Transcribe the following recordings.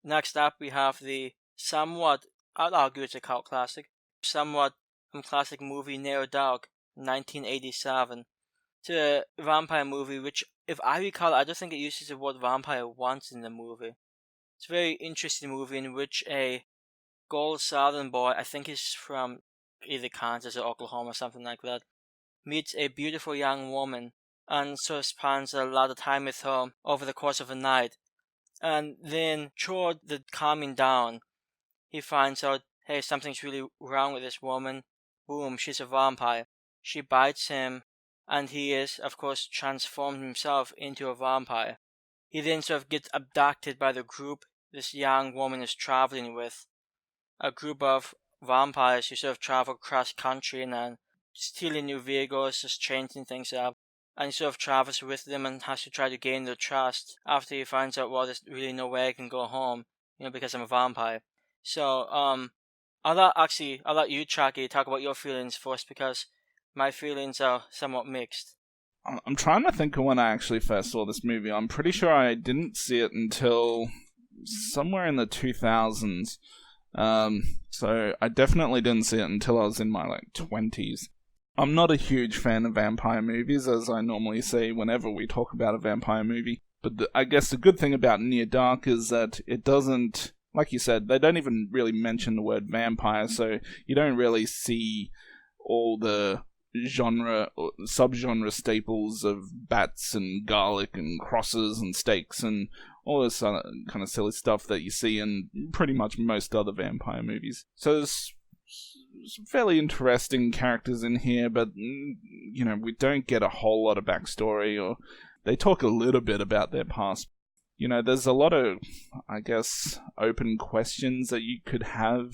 Next up, we have the somewhat, I'd argue it's a cult classic, somewhat classic movie Near Dark, 1987. It's a vampire movie which, if I recall, I don't think it uses the word vampire once in the movie. It's a very interesting movie in which a gold southern boy, I think he's from either Kansas or Oklahoma or something like that, meets a beautiful young woman and sort of spends a lot of time with her over the course of a night. And then toward the calming down, he finds out, hey, something's really wrong with this woman. Boom, she's a vampire. She bites him, and he is, of course, transformed himself into a vampire. He then sort of gets abducted by the group this young woman is traveling with. A group of vampires who sort of travel cross country and then stealing new vehicles, just changing things up. And he sort of travels with them and has to try to gain their trust after he finds out, well, there's really no way I can go home, because I'm a vampire. So, I'll let you, Chucky, talk about your feelings first because my feelings are somewhat mixed. I'm trying to think of when I actually first saw this movie. I'm pretty sure I didn't see it until somewhere in the 2000s. So I definitely didn't see it until I was in my 20s. I'm not a huge fan of vampire movies, as I normally say whenever we talk about a vampire movie. But I guess the good thing about Near Dark is that it doesn't, like you said, they don't even really mention the word vampire, so you don't really see all the genre or subgenre staples of bats and garlic and crosses and steaks and all this other kind of silly stuff that you see in pretty much most other vampire movies. So there's some fairly interesting characters in here, but we don't get a whole lot of backstory, or they talk a little bit about their past. There's a lot of, I guess, open questions that you could have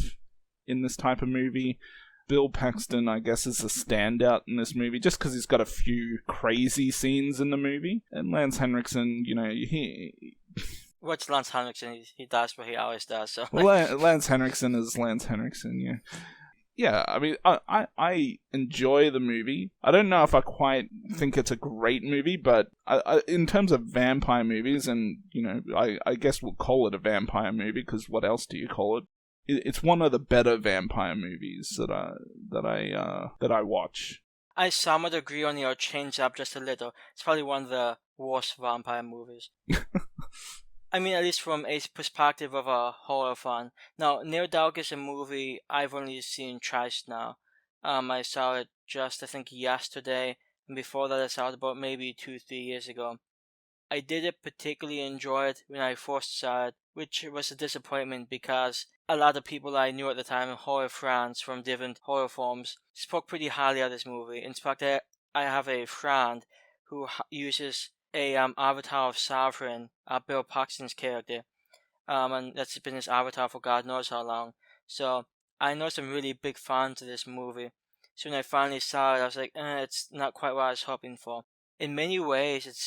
in this type of movie. Bill Paxton, I guess, is a standout in this movie just because he's got a few crazy scenes in the movie. And Lance Henriksen, What's Lance Henriksen? He does what he always does. So Lance Henriksen is Lance Henriksen, yeah. Yeah, I mean, I enjoy the movie. I don't know if I quite think it's a great movie, but in terms of vampire movies, and, I guess we'll call it a vampire movie, because what else do you call it? It's one of the better vampire movies that I watch. I somewhat agree on your change up just a little. It's probably one of the worst vampire movies. I mean, at least from a perspective of a horror fan. Now, Near Dark is a movie I've only seen twice now. I saw it just, I think, yesterday, and before that I saw it about maybe 2-3 years ago. I didn't particularly enjoy it when I first saw it, which was a disappointment because a lot of people I knew at the time, horror fans from different horror forms, spoke pretty highly of this movie. In fact, I have a friend who uses a avatar of Sovereign, Bill Paxton's character, and that's been his avatar for God knows how long. So I know some really big fans of this movie. So when I finally saw it, I was like, it's not quite what I was hoping for. In many ways, it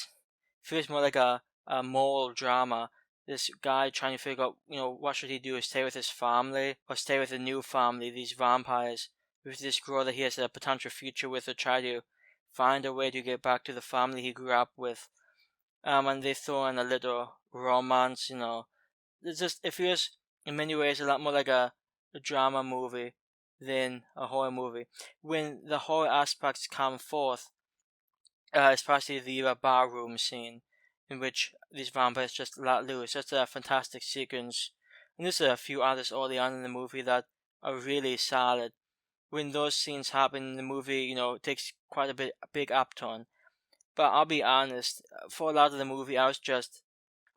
feels more like a moral drama. This guy trying to figure out, what should he do? Stay with his family or stay with a new family, these vampires, with this girl that he has a potential future with, or try to find a way to get back to the family he grew up with. And they throw in a little romance, it feels in many ways a lot more like a drama movie than a horror movie. When the horror aspects come forth, especially the barroom scene in which these vampires just let loose. That's a fantastic sequence. And there's a few others early on in the movie that are really solid. When those scenes happen, the movie, takes quite a big upturn. But I'll be honest, for a lot of the movie, I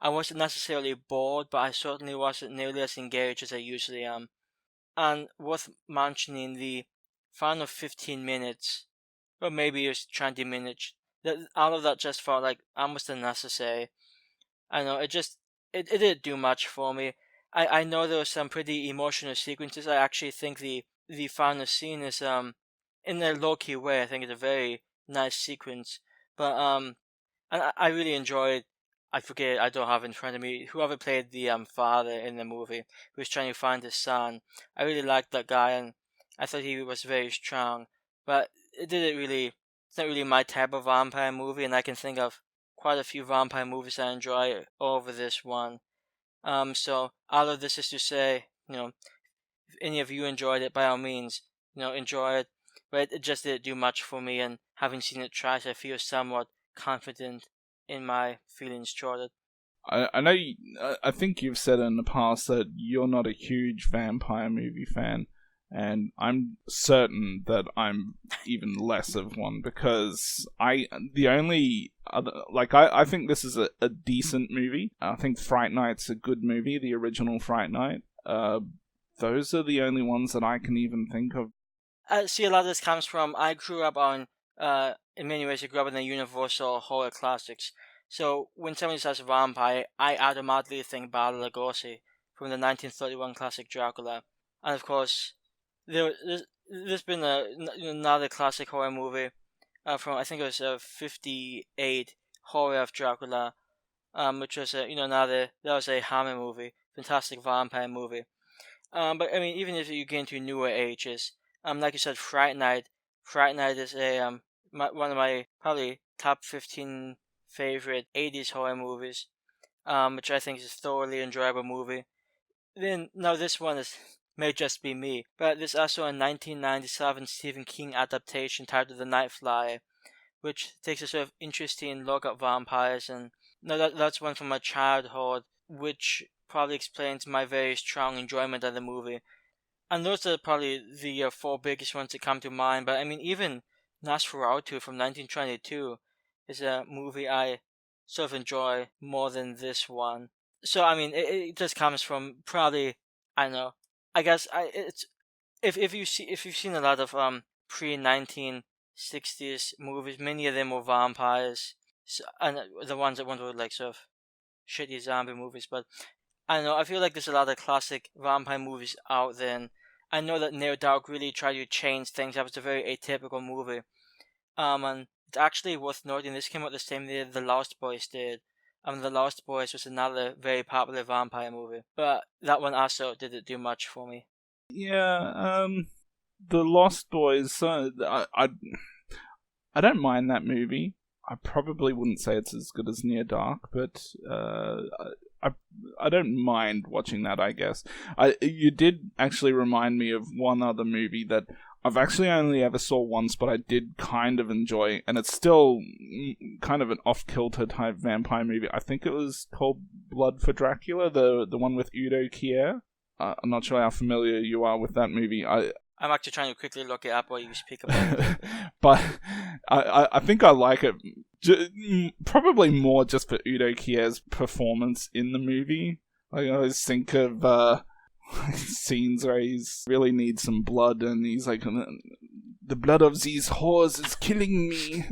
wasn't necessarily bored, but I certainly wasn't nearly as engaged as I usually am. And worth mentioning, the final 15 minutes, or maybe it was 20 minutes, all of that just felt like almost unnecessary. I know, it didn't do much for me. I know there were some pretty emotional sequences. I actually think the final scene is, in a low-key way, I think it's a very nice sequence. But, and I really enjoyed, I forget, I don't have it in front of me, whoever played the father in the movie, who was trying to find his son. I really liked that guy, and I thought he was very strong. But it's not really my type of vampire movie, and I can think of quite a few vampire movies I enjoy over this one. So all of this is to say, if any of you enjoyed it, by all means, enjoy it. But it just didn't do much for me, and having seen it twice, I feel somewhat confident in my feelings toward it. I know. I think you've said in the past that you're not a huge vampire movie fan, and I'm certain that I'm even less of one because the only other I think this is a decent movie. I think Fright Night's a good movie, the original Fright Night. Those are the only ones that I can even think of. See, a lot of this comes from I grew up on, in many ways, I grew up in the Universal horror classics. So when somebody says vampire, I automatically think Bela Lugosi from the 1931 classic Dracula. And of course, there's been another classic horror movie from, I think it was 58, Horror of Dracula, which was that was a Hammer movie, fantastic vampire movie. But I mean, even if you get into newer ages, like you said, Fright Night is a one of my probably top 15 favorite 80s horror movies, which I think is a thoroughly enjoyable movie. Then now this one may just be me, but there's also a 1997 Stephen King adaptation titled The Night Flyer, which takes a sort of interesting look at vampires, and that's one from my childhood, which probably explains my very strong enjoyment of the movie. And those are probably the four biggest ones that come to mind. But I mean, even Nosferatu from 1922 is a movie I sort of enjoy more than this one. So I mean, it just comes from probably, I don't know. I guess it's if you've seen a lot of pre 1960s movies, many of them were vampires, and the ones that were like sort of shitty zombie movies. But I don't know. I feel like there's a lot of classic vampire movies out there. And I know that Near Dark really tried to change things up. It's a very atypical movie. And it's actually worth noting this came out the same year The Lost Boys did. The Lost Boys was another very popular vampire movie, but that one also didn't do much for me. Yeah, The Lost Boys. I don't mind that movie. I probably wouldn't say it's as good as Near Dark, but I don't mind watching that, I guess. You did actually remind me of one other movie that I've actually only ever saw once, but I did kind of enjoy, and it's still kind of an off-kilter type vampire movie. I think it was called Blood for Dracula, the one with Udo Kier. I'm not sure how familiar you are with that movie. I'm actually trying to quickly look it up while you speak about it. But I think I like it probably more just for Udo Kier's performance in the movie. I always think of scenes where he's really needs some blood and he's like, the blood of these whores is killing me.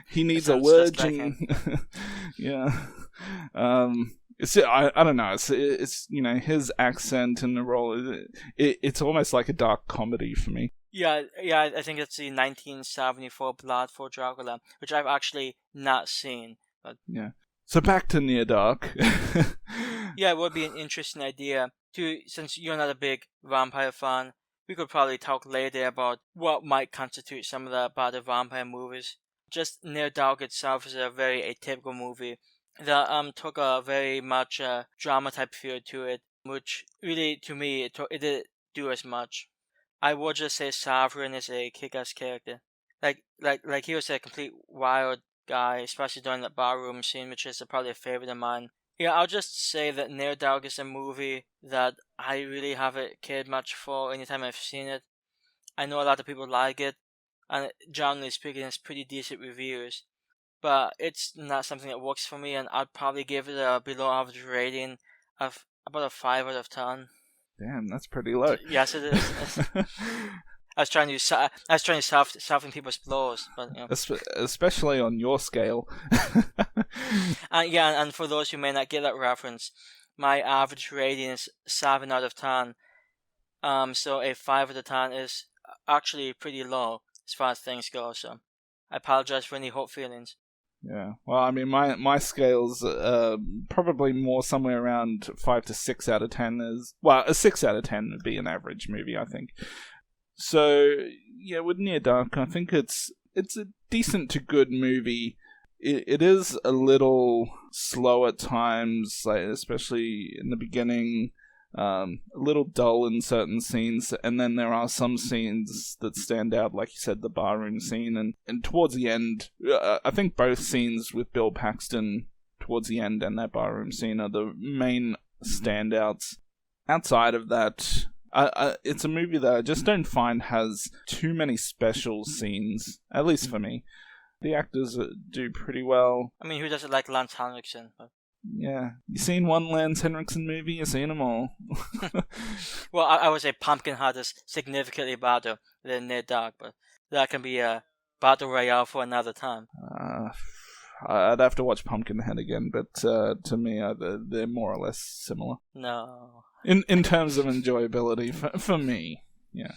He needs a virgin. Yeah. I don't know. It's his accent and the role. It's almost like a dark comedy for me. Yeah. I think it's the 1974 Blood for Dracula, which I've actually not seen. But yeah. So back to Near Dark. Yeah, it would be an interesting idea. Since you're not a big vampire fan, we could probably talk later about what might constitute some of the better vampire movies. Just Near Dark itself is a very atypical movie that took a very much drama type feel to it, which really, to me, it didn't do as much. I would just say Sovereign is a kick-ass character. Like he was a complete wild guy, especially during that barroom scene, which is probably a favorite of mine. Yeah, I'll just say that Near Dark is a movie that I really haven't cared much for anytime I've seen it. I know a lot of people like it, and generally speaking, it's pretty decent reviews. But it's not something that works for me, and I'd probably give it a below average rating of about a 5 out of 10. Damn, that's pretty low. Yes, it is. I was trying to soften people's blows, but especially on your scale. And for those who may not get that reference, my average rating is 7 out of 10. So a 5 out of 10 is actually pretty low as far as things go. So I apologize for any hurt feelings. Yeah, well, I mean, my scale's probably more somewhere around 5 to 6 out of 10 a 6 out of 10 would be an average movie, I think. So, yeah, with Near Dark, I think it's a decent to good movie. it is a little slow at times, like especially in the beginning. A little dull in certain scenes, and then there are some scenes that stand out, like you said, the barroom scene, and towards the end, I think both scenes with Bill Paxton towards the end and that barroom scene are the main standouts. Outside of that, it's a movie that I just don't find has too many special scenes, at least for me. The actors do pretty well. I mean, who doesn't like Lance Henriksen? But... Yeah. You seen one Lance Henriksen movie? You've seen them all. Well, I would say Pumpkinhead is significantly better than Near Dark, but that can be a battle royale for another time. I'd have to watch Pumpkinhead again, but to me, they're more or less similar. No. In terms of enjoyability, for me, yeah.